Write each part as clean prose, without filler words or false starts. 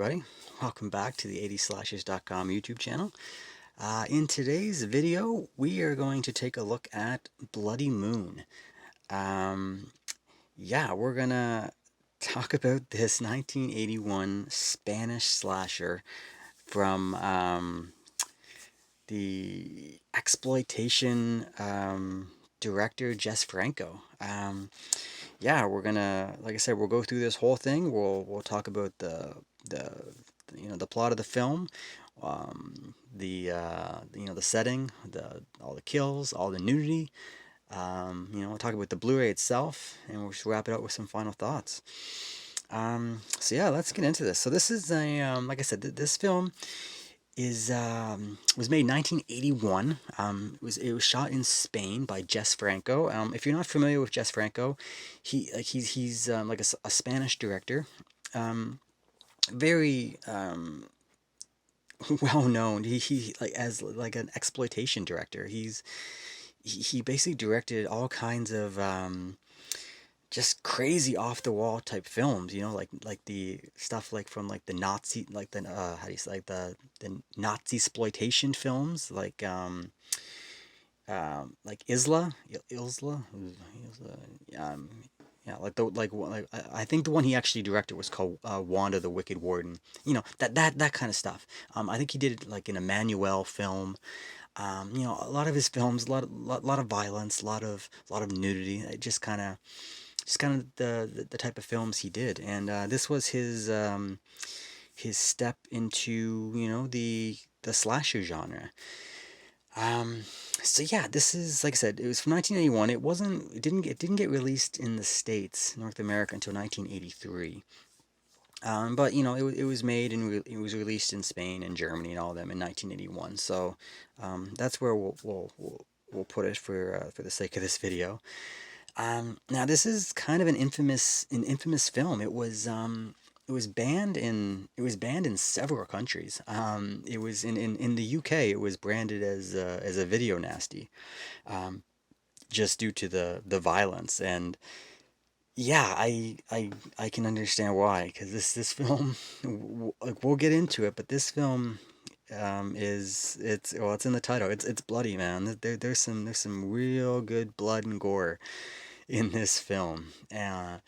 everybody. Welcome back to the 80slashers.com YouTube channel. In today's video, we are going to take a look at Bloody Moon. We're gonna talk about this 1981 Spanish slasher from the exploitation director Jess Franco. We're gonna, like I said, we'll go through this whole thing. We'll talk about the the plot of the film, the setting, all the kills, all the nudity. We'll talk about the Blu-ray itself, and we'll just wrap it up with some final thoughts. Let's get into this. So this is like I said, this film is was made in 1981. It was shot in Spain by Jess Franco. If you're not familiar with Jess Franco, he's like a Spanish director, very well known. He like as like an exploitation director. He basically directed all kinds of just crazy off the wall type films, like the stuff like from like the Nazi, like the how do you say, like the Nazi exploitation films, like um I think the one he actually directed was called Wanda the Wicked Warden. That kind of stuff. I think he did it like in a Manuel film. A lot of his films, lot of violence, lot of nudity. It just kind of the type of films he did, and this was his step into the slasher genre. This is, like I said, it was from 1981. It didn't get released in the States, North America, until 1983. But it was made and it was released in Spain and Germany and all of them in 1981. So that's where we'll put it for the sake of this video. Now this is kind of an infamous film. It was banned in several countries. It was in the UK. It was branded as a video nasty, just due to the violence. And yeah, I can understand why, because this film, like, we'll get into it, but this film it's in the title. It's bloody, man. There's some real good blood and gore in this film. Yeah.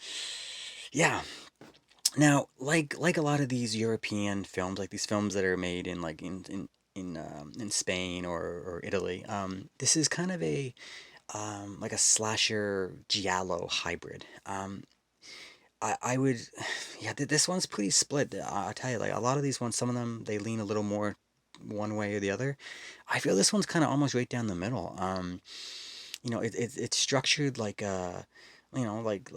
Now, like a lot of these European films, like these films that are made in like in Spain or Italy, this is kind of a like a slasher giallo hybrid. I would, yeah, this one's pretty split. I'll tell you, like a lot of these ones, some of them they lean a little more one way or the other. I feel this one's kind of almost right down the middle. It's structured like a, like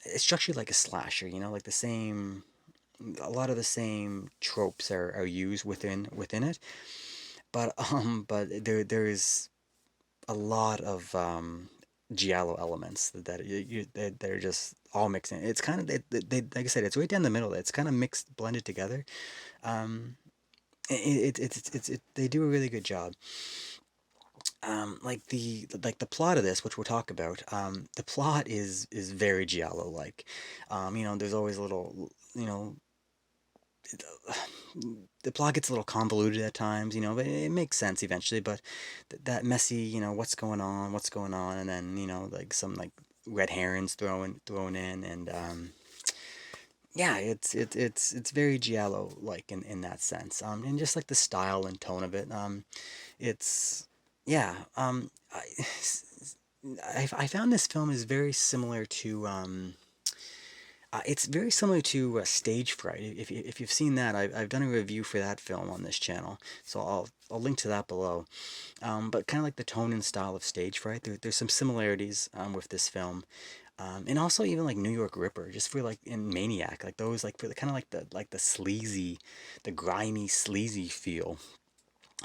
it's structured like a slasher. Like a lot of the same tropes are used within it, but there is a lot of giallo elements that are just all mixed in. It's kind of like I said, it's right down the middle. It's kind of mixed, blended together. Um, they do a really good job. Like the plot of this, which we'll talk about. The plot is very giallo like. There's always a little, it- the plot gets a little convoluted at times, but it makes sense eventually. But that messy, what's going on, and then like some like red herrings thrown in, and yeah, it's very giallo like in that sense. And just like the style and tone of it. It's yeah. I found this film is very similar to it's very similar to StageFright. If you've seen that, I've done a review for that film on this channel, so I'll link to that below. But kind of like the tone and style of StageFright, there's some similarities with this film, and also even like New York Ripper, just for like in Maniac, like those, like for the kind of like the sleazy, the grimy sleazy feel.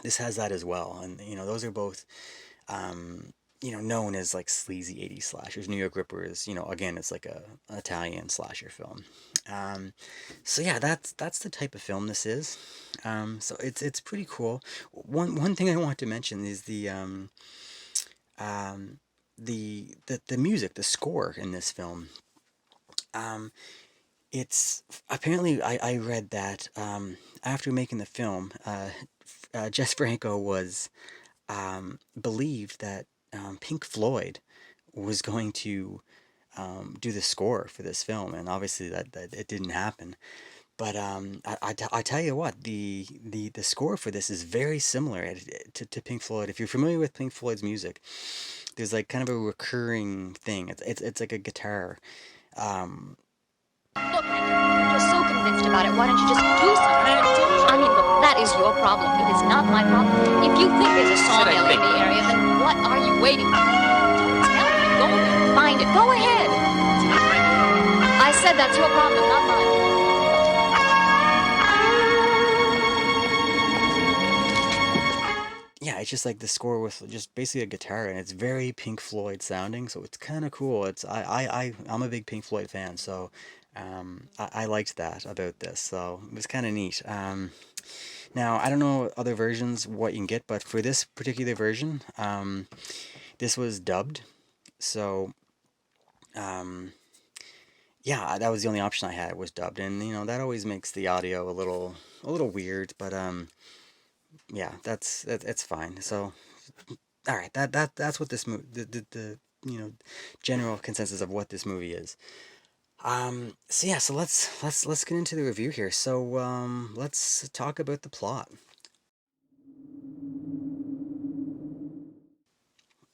This has that as well, and those are both known as like sleazy 80s slashers. New York Ripper is, again, it's like an Italian slasher film. Um, so yeah, that's the type of film this is. So it's pretty cool. One thing I want to mention is um, the music, the score in this film. Um, it's apparently I read that after making the film, Jess Franco was believed that Pink Floyd was going to do the score for this film, and obviously that it didn't happen. But I tell you what, the score for this is very similar to Pink Floyd. If you're familiar with Pink Floyd's music, there's like kind of a recurring thing. It's like a guitar. Um, Look, you're so convinced about it. Why don't you just do something? I mean, look, that is your problem. It is not my problem. If you think there's a sawmill in the area, then what are you waiting for? Tell me. Go there. Find it. Go ahead. I said that's your problem, not mine. yeah, it's just like the score with just basically a guitar, and it's very Pink Floyd sounding, so it's kind of cool. I'm a big Pink Floyd fan, so I liked that about this, so it was kind of neat. Now I don't know other versions what you can get, but for this particular version, this was dubbed, so um, yeah, that was the only option I had was dubbed, and that always makes the audio a little weird, but yeah, that's fine. So all right, that's what this movie the general consensus of what this movie is. So yeah, so let's get into the review here. So let's talk about the plot.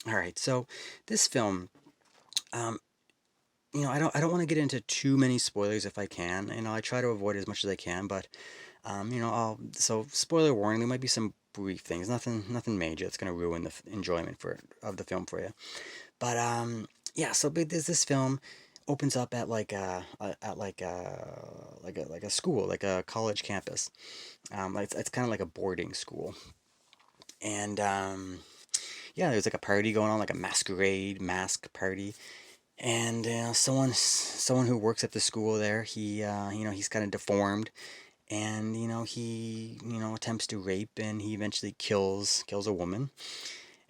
All right, so this film, um, I don't want to get into too many spoilers if I can. I try to avoid as much as I can, but so spoiler warning, there might be some brief things, nothing major that's going to ruin the enjoyment of the film for you. But yeah, so this film opens up at like a school, like a college campus. Like it's kind of like a boarding school, and yeah, there's like a party going on, like a masquerade mask party, and someone who works at the school there, he's kind of deformed, and he attempts to rape, and he eventually kills a woman,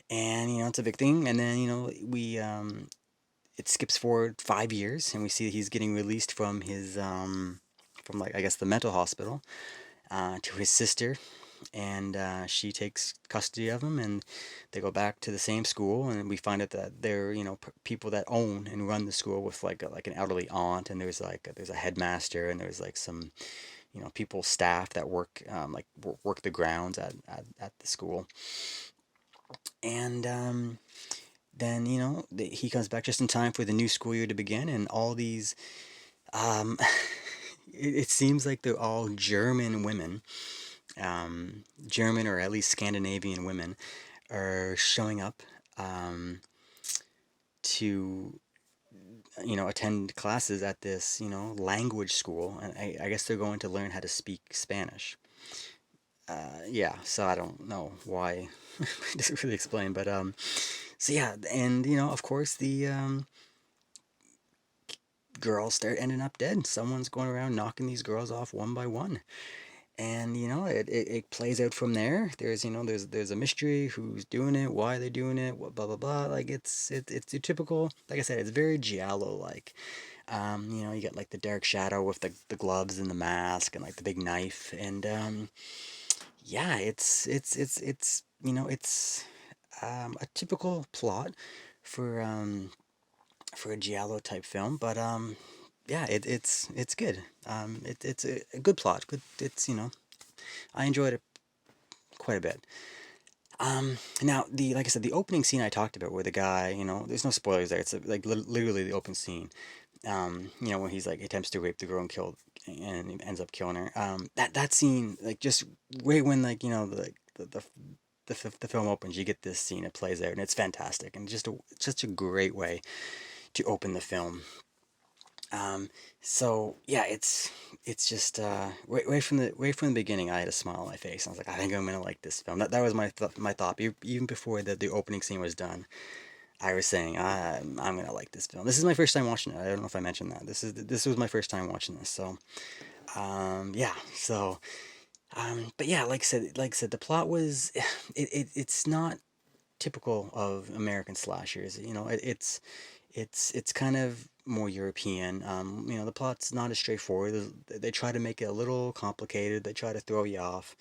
and it's a big thing, and then we it skips forward 5 years, and we see that he's getting released from his from, like, I guess, the mental hospital, to his sister, and she takes custody of him, and they go back to the same school, and we find out that they're people that own and run the school, with like an elderly aunt, and there's a headmaster, and there's like some people, staff that work, like work the grounds at the school, and then he comes back just in time for the new school year to begin, and all these um, it seems like they're all German women, German or at least Scandinavian women, are showing up, um, to attend classes at this language school, and I guess they're going to learn how to speak Spanish. Yeah, so I don't know why. It doesn't really explain, but so yeah, and of course the girls start ending up dead. Someone's going around knocking these girls off one by one, and it plays out from there. There's a mystery: who's doing it, why they're doing it, what, blah blah blah. Like it's your typical, like I said, it's very giallo like. You get like the dark shadow with the gloves and the mask and like the big knife, and yeah, it's a typical plot for um for a giallo type film, but yeah, it's good. It's a good plot. Good. It's I enjoyed it quite a bit. Now, like I said, the opening scene I talked about, where the guy, there's no spoilers there. It's like literally the open scene. When he's like attempts to rape the girl and he ends up killing her. That scene, like, just right when, like, the film opens, you get this scene. It plays out, and it's fantastic, and just a great way to open the film. So yeah, it's just right from the beginning, I had a smile on my face. I was like, I think I'm gonna like this film. That was my thought. Even before the opening scene was done, I was saying, I'm gonna like this film. This is my first time watching it. I don't know if I mentioned that. This was my first time watching this. So yeah. So but yeah, like I said, the plot was it's not typical of American slashers. It's It's kind of more European. The plot's not as straightforward. They try to make it a little complicated. They try to throw you off.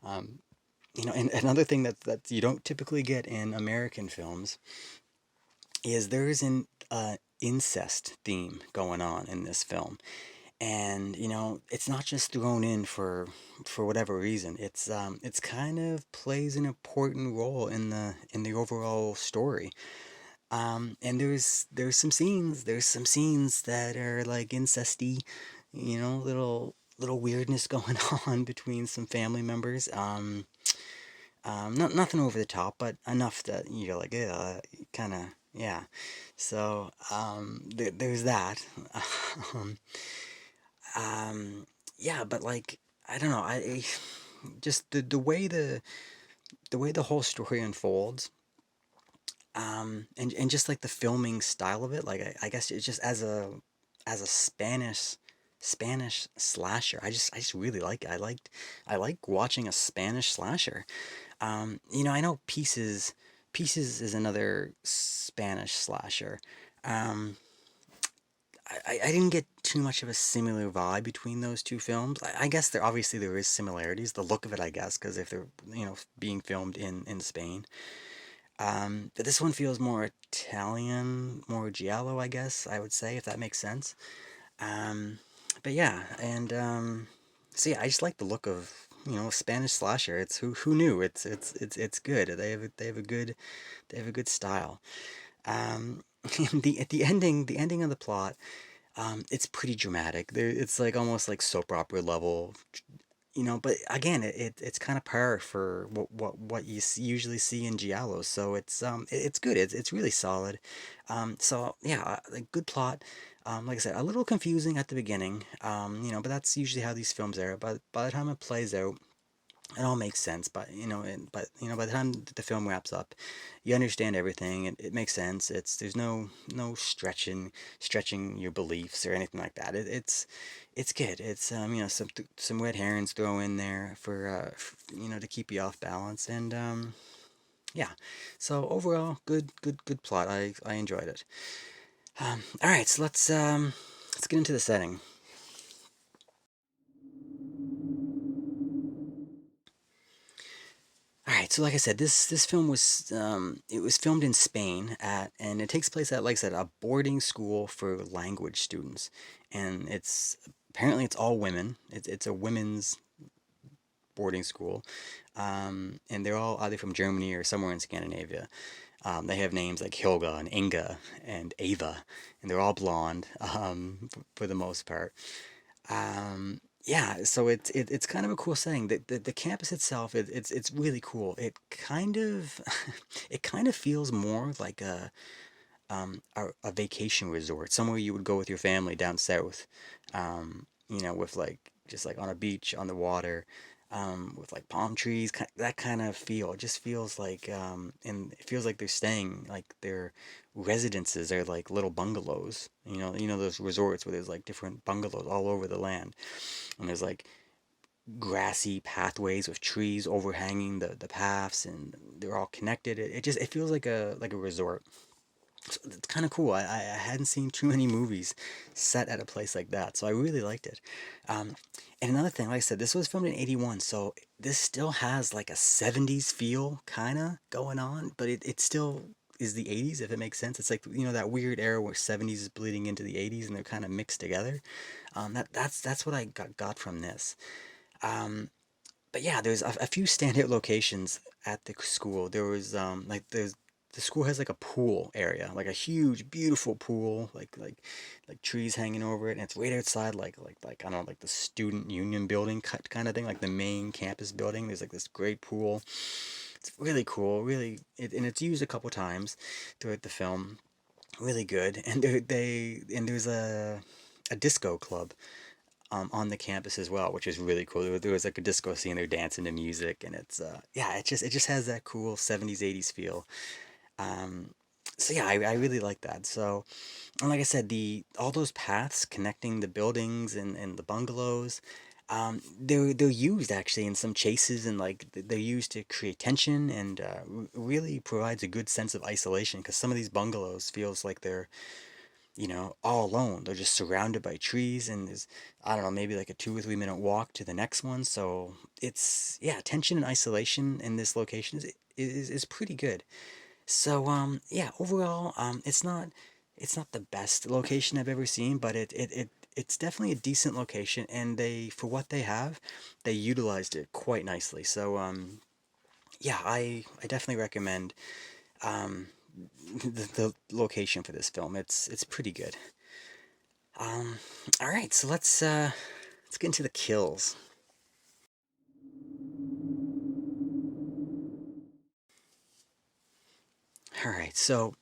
Um, and another thing that you don't typically get in American films is there is an incest theme going on in this film, and it's not just thrown in for whatever reason. It's kind of plays an important role in the overall story. And there's some scenes that are like incesty, little weirdness going on between some family members. Not nothing over the top, but enough that you're like, yeah, kind of, yeah. So there's that. um, yeah, but like I don't know, just the way the whole story unfolds, and just like the filming style of it, like I guess it's just as a Spanish slasher, I just really like it. I like watching a Spanish slasher. I know Pieces is another Spanish slasher. Um, I didn't get too much of a similar vibe between those two films. I guess there is similarities. The look of it, I guess, because if they're being filmed in Spain. But this one feels more Italian, more giallo, I guess I would say, if that makes sense. Um, but yeah, and so yeah, I just like the look of Spanish slasher. It's who knew? It's good. They have a good style. Um, the ending of the plot, it's pretty dramatic. It's like almost like soap opera level, but again, it's kind of par for what you usually see in giallos. So it's good. It's really solid. So yeah, like good plot. Like I said, a little confusing at the beginning. But that's usually how these films are. But by the time it plays out, it all makes sense. But by the time the film wraps up, you understand everything. It makes sense. There's no stretching your beliefs or anything like that. It's good. It's some red herrings throw in there for to keep you off balance. And yeah. So overall, good plot. I enjoyed it. All right, so let's get into the setting. All right, so like I said, this film was it was filmed in Spain and it takes place at, like I said, a boarding school for language students, and it's apparently it's all women. It's a women's boarding school, and they're all either from Germany or somewhere in Scandinavia. They have names like Hilga and Inga and Ava, and they're all blonde for the most part. Yeah, so it's kind of a cool setting. The campus itself, it's really cool. It kind of it kind of feels more like a vacation resort, somewhere you would go with your family down south, with like just like on a beach on the water, with like palm trees, that kind of feel. It just feels like, and it feels like they're staying, like their residences are like little bungalows. Those resorts where there's like different bungalows all over the land, and there's like grassy pathways with trees overhanging the paths, and they're all connected. It feels like a resort. So it's kind of cool. I hadn't seen too many movies set at a place like that, so I really liked it. Um, and another thing, like I said, this was filmed in '81, so this still has like a '70s feel kind of going on, but it still is the '80s, if it makes sense. It's like, that weird era where '70s is bleeding into the '80s and they're kind of mixed together. That's what I got from this. Um, but yeah, there's a few standout locations at the school. There was the school has like a pool area, like a huge, beautiful pool, like trees hanging over it, and it's right outside, like I don't know, like the student union building kind of thing, like the main campus building. There's like this great pool. It's really cool, really, and it's used a couple times throughout the film. Really good, and there's a disco club on the campus as well, which is really cool. There was like a disco scene, they're dancing to music, and it's yeah, it just has that cool '70s '80s feel. Um, so yeah, I really like that. So, and like I said, the all those paths connecting the buildings and the bungalows, They're used actually in some chases, and like they're used to create tension, and really provides a good sense of isolation, because some of these bungalows feels like they're, all alone. They're just surrounded by trees, and there's, I don't know, maybe like a 2 or 3 minute walk to the next one. So it's, yeah, tension and isolation in this location is pretty good. So yeah, overall, it's not the best location I've ever seen, but it's definitely a decent location, and they, for what they have, they utilized it quite nicely. So yeah, I definitely recommend um the location for this film. It's pretty good. Um, all right, so let's get into the kills. All right, so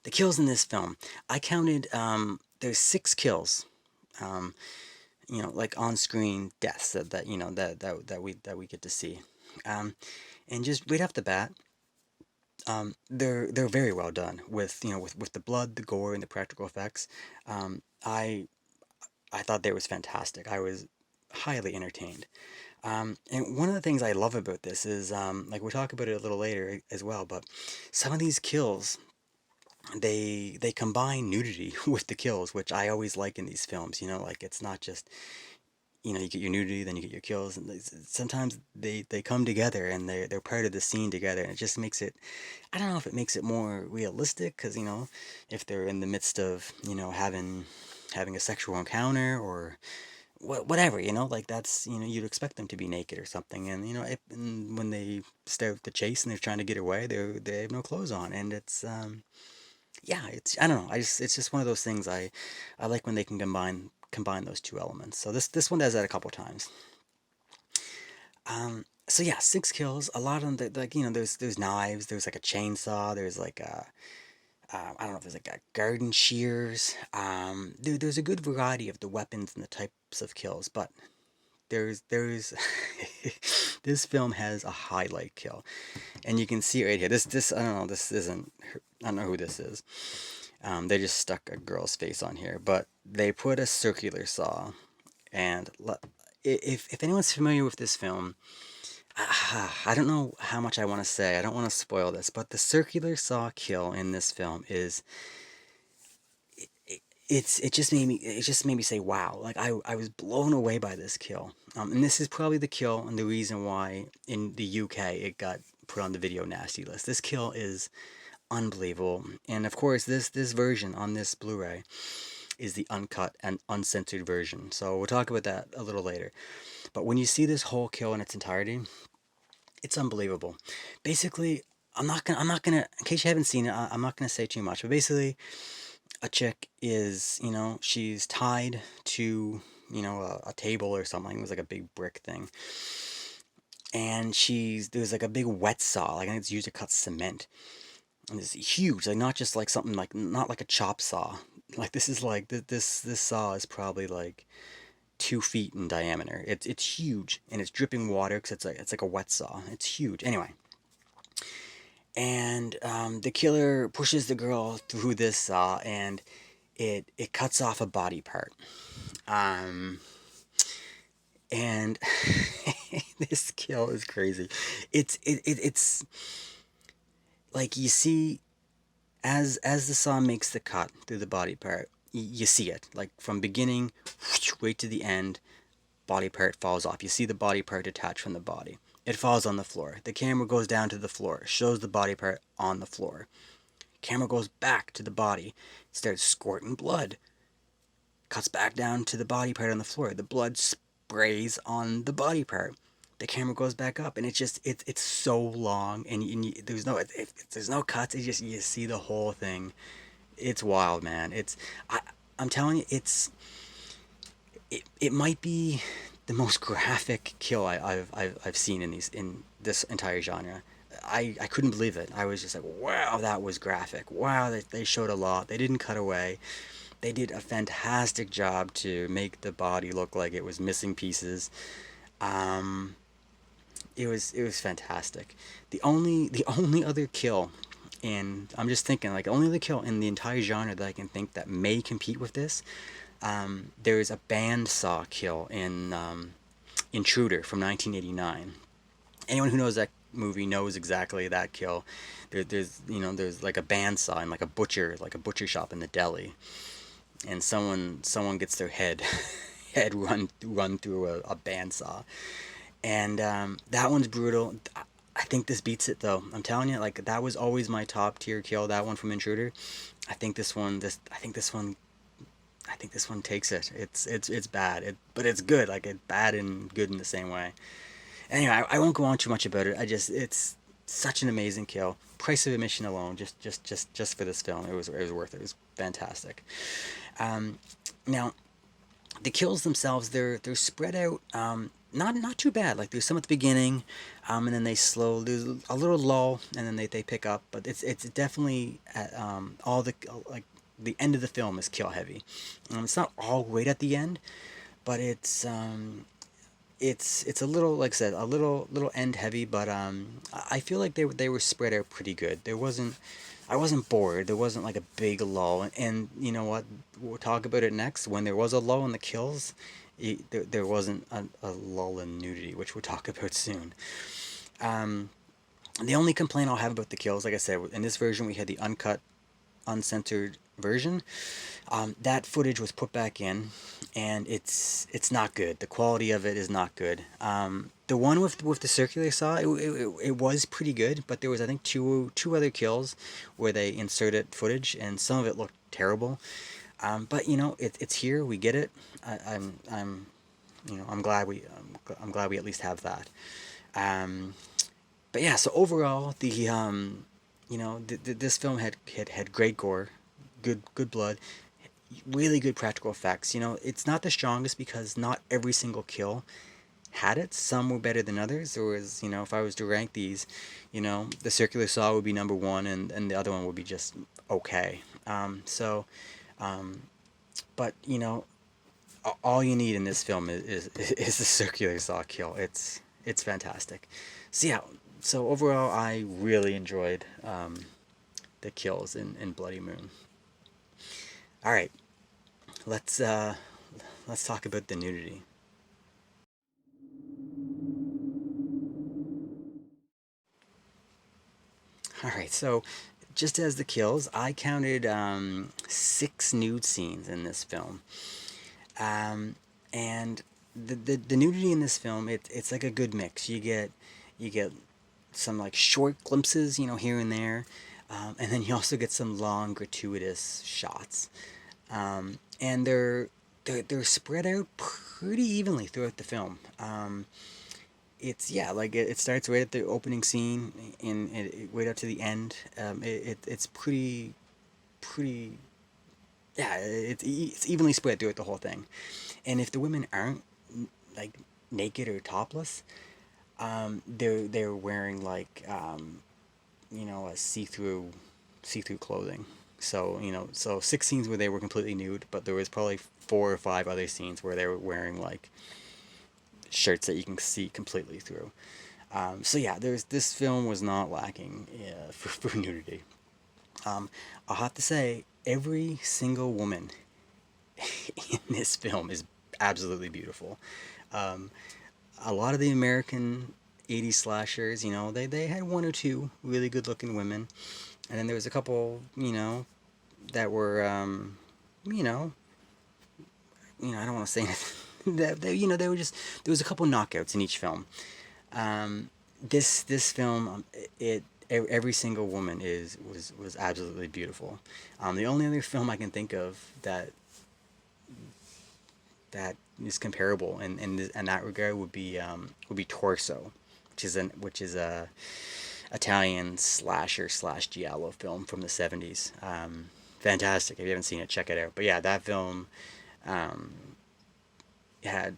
the kills in this film, I counted. There's 6 kills. Um, like on-screen deaths that we get to see. Um, and just right off the bat, they're very well done with, with the blood, the gore, and the practical effects. Um, I I thought they was fantastic. I was highly entertained. And one of the things I love about this is, like we'll talk about it a little later as well, but some of these kills, they combine nudity with the kills, which I always like in these films. Like it's not just, you get your nudity, then you get your kills, and sometimes they come together, and they're part of the scene together, and it just makes it. I don't know if it makes it more realistic, because if they're in the midst of having a sexual encounter, or whatever, like that's, you'd expect them to be naked or something, and and when they start the chase and they're trying to get away, they have no clothes on, and it's yeah, it's, I don't know, it's just one of those things I like when they can combine those two elements. So this one does that a couple times. So yeah, 6 kills. A lot of them, like, there's knives. There's like a chainsaw. There's like a I don't know if there's like a garden shears. There's a good variety of the weapons and the types of kills, but there's this film has a highlight kill, and you can see it right here. This I don't know. This isn't. I don't know who this is. They just stuck a girl's face on here, but they put a circular saw, and if anyone's familiar with this film, I don't know how much I want to say. I don't want to spoil this, but the circular saw kill in this film is, it just made me say wow. Like I was blown away by this kill. And this is probably the kill and the reason why in the UK it got put on the video nasty list. This kill is unbelievable, and of course this version on this Blu-ray is the uncut and uncensored version. So we'll talk about that a little later. But when you see this whole kill in its entirety, it's unbelievable. Basically, I'm not gonna, in case you haven't seen it, I'm not gonna say too much. But basically, a chick is, she's tied to, a table or something. It was like a big brick thing, and there's like a big wet saw. Like I think it's used to cut cement, and it's huge. Like not just like something, like not like a chop saw. Like this is like this saw is probably like 2 feet in diameter. It's huge, and it's dripping water because it's like a wet saw. It's huge. Anyway, and the killer pushes the girl through this saw, and it cuts off a body part. Um, and this kill is crazy. It's like you see, as the saw makes the cut through the body part, you see it like from beginning right to the end. Body part falls off. You see the body part detached from the body. It falls on the floor. The camera goes down to the floor, shows the body part on the floor. Camera goes back to the body, starts squirting blood. Cuts back down to the body part on the floor. The blood sprays on the body part. The camera goes back up, and it's so long, and there's no cuts. It's just you see the whole thing. It's wild, man. I'm telling you, it might be the most graphic kill I've seen in this entire genre. I couldn't believe it. I was just like, wow, that was graphic. Wow, they showed a lot. They didn't cut away. They did a fantastic job to make the body look like it was missing pieces. Um, it was fantastic. The only other kill, and I'm just thinking, like, only other kill in the entire genre that I can think that may compete with this, There's a bandsaw kill in Intruder from 1989. Anyone who knows that movie knows exactly that kill. There's like a bandsaw and like a butcher shop in the deli, and someone gets their head head run through a bandsaw, and that one's brutal. I think this beats it though. I'm telling you, like that was always my top tier kill. That one from Intruder. I think this one takes it. It's bad, but it's good. Like it's bad and good in the same way. Anyway, I won't go on too much about it. It's such an amazing kill. Price of admission alone, just for this film, it was worth it. It was fantastic. Um, Now the kills themselves, they're spread out. Not too bad. Like there's some at the beginning, and then they slow. There's a little lull, and then they pick up. But it's definitely at, all the like the end of the film is kill heavy. It's not all right at the end, but it's a little, like I said, a little end heavy, but I feel like they were spread out pretty good. I wasn't bored. There wasn't like a big lull, and you know what? We'll talk about it next. When there was a lull in the kills, there wasn't a lull in nudity, which we'll talk about soon. Um, the only complaint I'll have about the kills, like I said, in this version we had the uncut, uncensored version. That footage was put back in, and it's not good. The quality of it is not good. The one with the circular saw, it was pretty good, but there was, I think, two other kills where they inserted footage, and some of it looked terrible. But it's here. We get it. I'm I'm glad we at least have that. Um, but yeah, so overall, this film had great gore, good blood, really good practical effects. It's not the strongest because not every single kill had it. Some were better than others. There was, if I was to rank these, the circular saw would be number one, and the other one would be just okay. Um, but all you need in this film is the circular saw kill. It's fantastic. So yeah, so overall, I really enjoyed the kills in Bloody Moon. All right, let's uh, let's talk about the nudity. All right, so just as the kills, I counted 6 nude scenes in this film, um, and the nudity in this film, it's like a good mix. You get some like short glimpses, here and there, and then you also get some long gratuitous shots, and they're spread out pretty evenly throughout the film. It's yeah, like it starts right at the opening scene and right up to the end. It's pretty yeah, it's evenly spread throughout the whole thing. And if the women aren't like naked or topless, they're wearing like a see-through clothing. So, so 6 scenes where they were completely nude, but there was probably 4 or 5 other scenes where they were wearing like shirts that you can see completely through. So yeah, this film was not lacking for nudity. I'll have to say, every single woman in this film is absolutely beautiful. Um, a lot of the American 80s slashers, they had one or two really good looking women, and then there was a couple, that were, you know, I don't want to say anything. They were just, there was a couple knockouts in each film. This film, every single woman was absolutely beautiful. The only other film I can think of that is comparable in that regard would be Torso, which is a Italian slasher slash giallo film from the 70s. Fantastic. If you haven't seen it, check it out. But yeah, that film um, had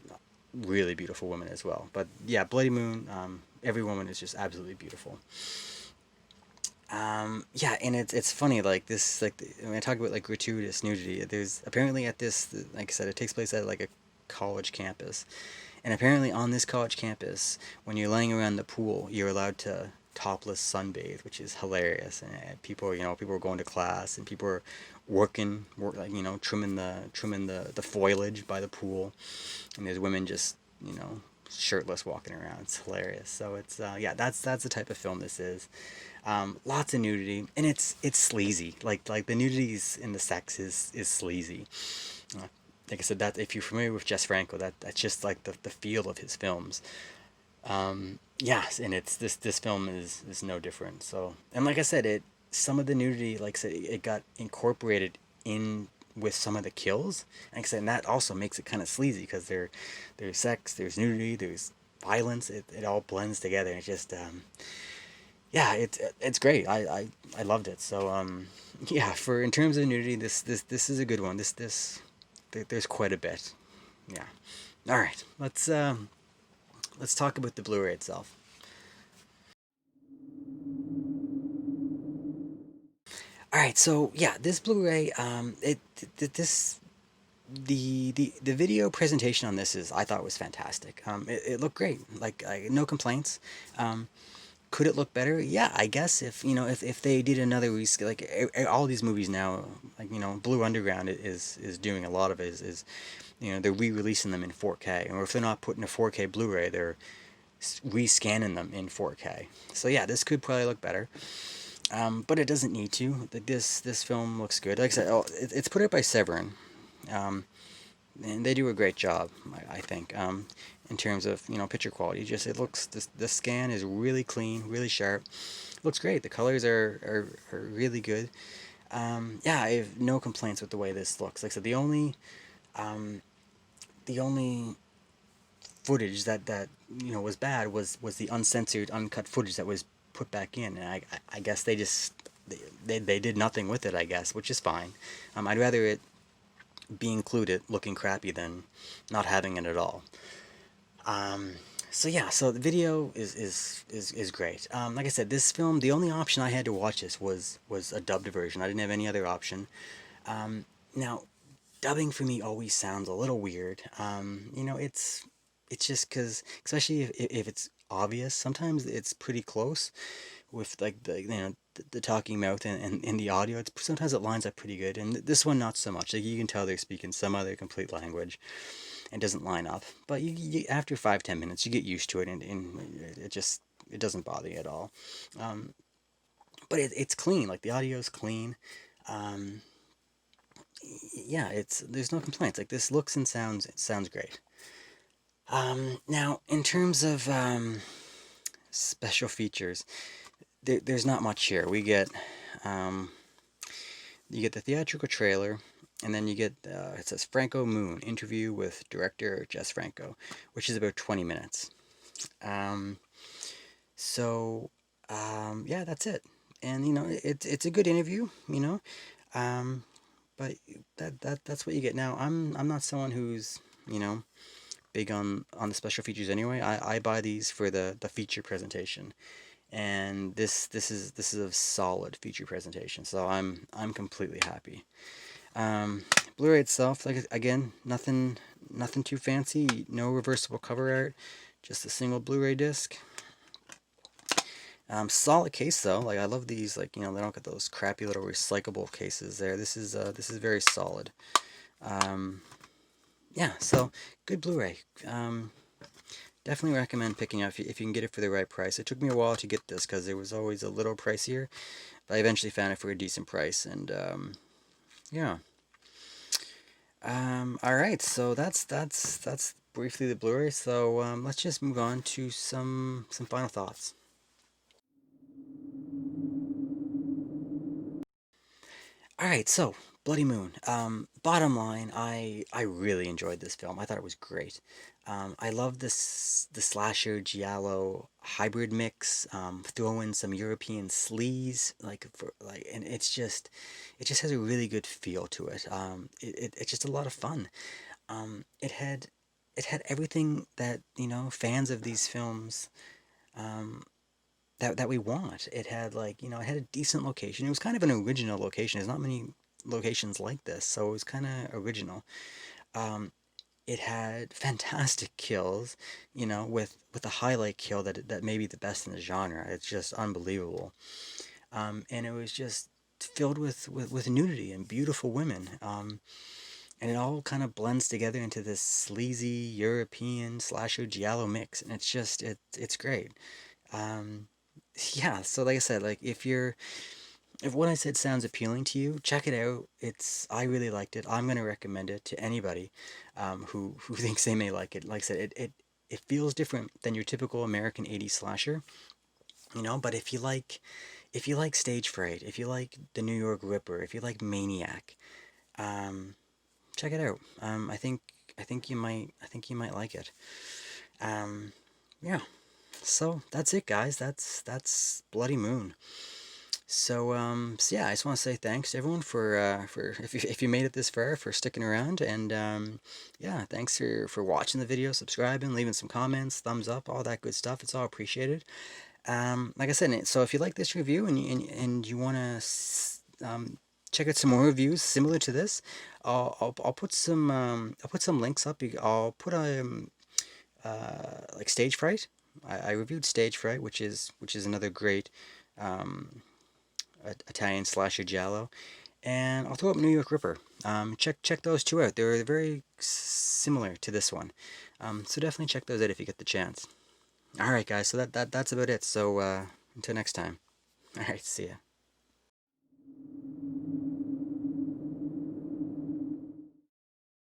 really beautiful women as well. But yeah, Bloody Moon, every woman is just absolutely beautiful. Yeah, and it's funny, like this, like when I talk about like gratuitous nudity, there's apparently at this, like I said, it takes place at like a college campus, and apparently on this college campus, when you're laying around the pool, you're allowed to topless sunbathe, which is hilarious. And people, people were going to class, and people were like trimming the foliage by the pool, and there's women just shirtless walking around. It's hilarious. So it's yeah, that's the type of film this is. Lots of nudity, and it's sleazy. Like the nudities in the sex is sleazy. Uh, like I said, that if you're familiar with Jess Franco, that's just like the feel of his films. Yes, and it's this film is no different. So, and like I said, it some of the nudity, like I said, it got incorporated in with some of the kills. Like I said, and that also makes it kind of sleazy because there's sex, there's nudity, there's violence. It all blends together. And it just yeah, it's great. I loved it. So yeah, for in terms of nudity, this is a good one. There's quite a bit. Yeah. All right, let's talk about the Blu-ray itself. All right, so yeah, this Blu-ray, this the video presentation on this is I thought was fantastic. It looked great, like no complaints. Um, could it look better? Yeah, I guess if they did another rescale, like all these movies now, like Blue Underground is doing a lot of it is they're re-releasing them in 4K, or if they're not putting a 4K Blu-ray, they're re-scanning them in 4K. So yeah, this could probably look better. But it doesn't need to. This film looks good. Like I said, it's put out by Severin, um, and they do a great job, I think, in terms of picture quality. Just it looks the scan is really clean, really sharp. Looks great. The colors are really good. Yeah, I have no complaints with the way this looks. Like I said, um, the only footage that was bad was the uncensored, uncut footage that was put back in, and I guess they just they did nothing with it, I guess, which is fine. I'd rather it be included looking crappy than not having it at all. Um, so yeah, so the video is great. Like I said, this film, the only option I had to watch this was a dubbed version. I didn't have any other option. Now, dubbing for me always sounds a little weird. It's just because, especially if it's obvious, sometimes it's pretty close with like the talking mouth and the audio. It's sometimes it lines up pretty good, and this one not so much. Like you can tell they're speaking some other complete language and doesn't line up. But after 5-10 minutes, you get used to it, and it doesn't bother you at all. Um, but it's clean. Like the audio is clean. Um, yeah, it's there's no complaints. Like this looks and sounds great. Now, in terms of special features, there's not much here. Um, you get the theatrical trailer, and then you get it says Franco Moon interview with director Jess Franco, which is about 20 minutes. Um, so yeah, that's it. And it's a good interview. Um, but that's what you get. Now, I'm not someone who's you know big on the special features anyway. I buy these for the feature presentation, and this is a solid feature presentation. So I'm completely happy. Blu-ray itself, like again, nothing too fancy. No reversible cover art, just a single Blu-ray disc. Solid case though. Like I love these. Like they don't get those crappy little recyclable cases there. This is very solid. Um, yeah, so good Blu-ray. Definitely recommend picking up if you can get it for the right price. It took me a while to get this because it was always a little pricier, but I eventually found it for a decent price, and yeah. All right, so that's briefly the Blu-ray. So let's just move on to some final thoughts. All right, so Bloody Moon. Bottom line, I really enjoyed this film. I thought it was great. I love this the slasher giallo hybrid mix. Throw in some European sleaze, and it just has a really good feel to it. It's just a lot of fun. It had everything that fans of these films um, that we want. It had it had a decent location. It was kind of an original location. There's not many locations like this, so it was kind of original. Um, It had fantastic kills, you know, with a highlight kill that may be the best in the genre. It's just unbelievable. And it was just filled with nudity and beautiful women. And it all kind of blends together into this sleazy European slasher giallo mix, and it's great. Um, yeah, so like I said, like if what I said sounds appealing to you, check it out. I really liked it. I'm gonna recommend it to anybody who thinks they may like it. Like I said, it feels different than your typical American 80s slasher, you know. But if you like Stage Fright, if you like the New York Ripper, if you like Maniac, um, check it out. I think you might like it. Um, yeah. So that's it, guys. That's Bloody Moon. So yeah, I just want to say thanks to everyone for if you made it this far, for sticking around, and yeah, thanks for watching the video, subscribing, leaving some comments, thumbs up, all that good stuff. It's all appreciated. Like I said, so if you like this review and you want to check out some more reviews similar to this, I'll put I'll put some links up. I'll put like Stage Fright. I reviewed Stage Fright, which is another great um, Italian slasher giallo, and I'll throw up New York Ripper. Check those two out. They're very similar to this one, so definitely check those out if you get the chance. All right, guys. So that's about it. So until next time. All right. See ya.